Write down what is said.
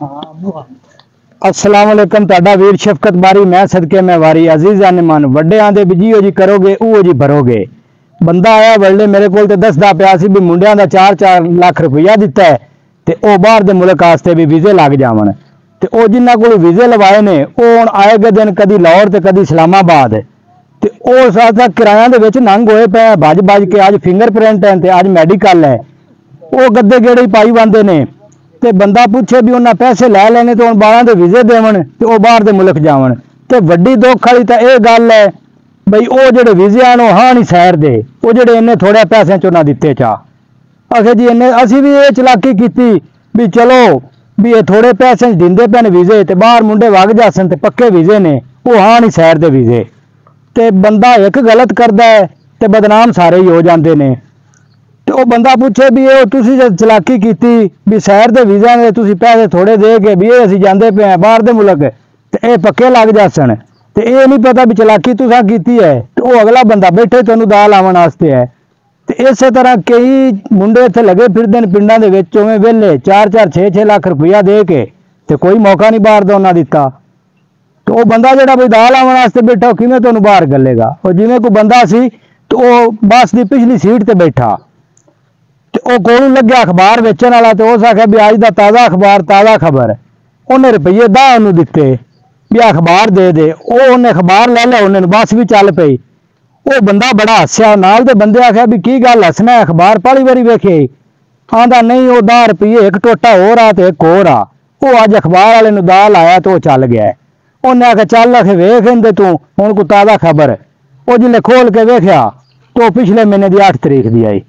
अस्सलाम वालेकुम। तुहाडा वीर शफकत बारी, मैं सदके मैं वारी। अजीज़ा ने मन वड्डे आंदे भी जियो जी करोगे उहो जी भरोगे। बंदा आया वल्ले मेरे कोल ते दसदा पिया सी भी मुंडियां दा 4-4 लाख रुपया दिता है ते ओ बाहर दे मुल्क वास्ते भी वीज़े लग जावन ते ओ जिन्हां कोल वीज़े लवाए ने ओ हुण आए गए दिन कदी लाहौर ते कदी इस्लामाबाद ते ओ साथ किराया दे विच नंग होए पे भज भज के अज फिंगरप्रिंट है ते अज मैडिकल है। वो गद्दे गेड़े ही पाई पाते ने ते बंदा पूछे भी उन्हें पैसे लै लेने तो हम 12 के वीजे देवन ते वो बाहर दे मुल्क जावन ते वड्डी दुख वाली तो यह गल है बई वो जेडे वीजे आन हाँ नहीं सैर दे वो जेडे इन्ने थोड़े पैसे चो ना दिते चाह अखे जी इन्ने असी भी ये चलाकी की भी चलो भी ये थोड़े पैसे दिंदे पे वीजे ते बाहर मुंडे वग जासन ते पक्के वीजे ने वो हाँ नहीं सैर दे वीजे ते बंदा एक गलत करता है ते बदनाम सारे ही हो जाते ने। तो बंदा पूछे भी ये तुसी जब चलाकी की भी शहर के वीज़ा ने तुसी पैसे थोड़े दे के भी ये असीं जांदे पे हैं बाहर दे मुल्क ते ये पक्के लग जासन ते ये नहीं पता भी चलाकी तुसां कीती है तो वो अगला बंदा बैठे तुहानूं दाल आवन वास्ते है। तो इस तरह कई मुंडे इत्थे लगे फिरदे ने पिंडां दे विच उवें वेले 4-4 6-6 लाख रुपया दे के ते कोई मौका नहीं बाहर दा उन्हां दिता। तो वो बंदा जिहड़ा भी दाल आवन वास्ते बैठा किवें तुहानूं बाहर गलेगा। और जिवें कोई बंदा सी तो वो बस की पिछली सीट ते बैठा वो कोल लग्या अखबार वेचण वाला तो उस आख्या भी अज का ताज़ा अखबार ताज़ा खबर उन्हें रुपये 10 दिते भी अखबार दे दे उन्हें अखबार लै लिया उन्हें बस भी चल पई। वो बंदा बड़ा हस्या नाल दे बंदे आख्या भी की गल हसना अखबार पहली बारी वेखे आंदा नहीं वो 10 रुपये एक टोटा होर आ ते एक होर आ वो अज अखबार वाले नूं दाल आया तो चल गया। उन्हें आख्या चल आखे वेख इंदे तू हुण कोई ताज़ा खबर वो जिले खोल के वेख्या तो पिछले महीने की 8 तरीक की आई।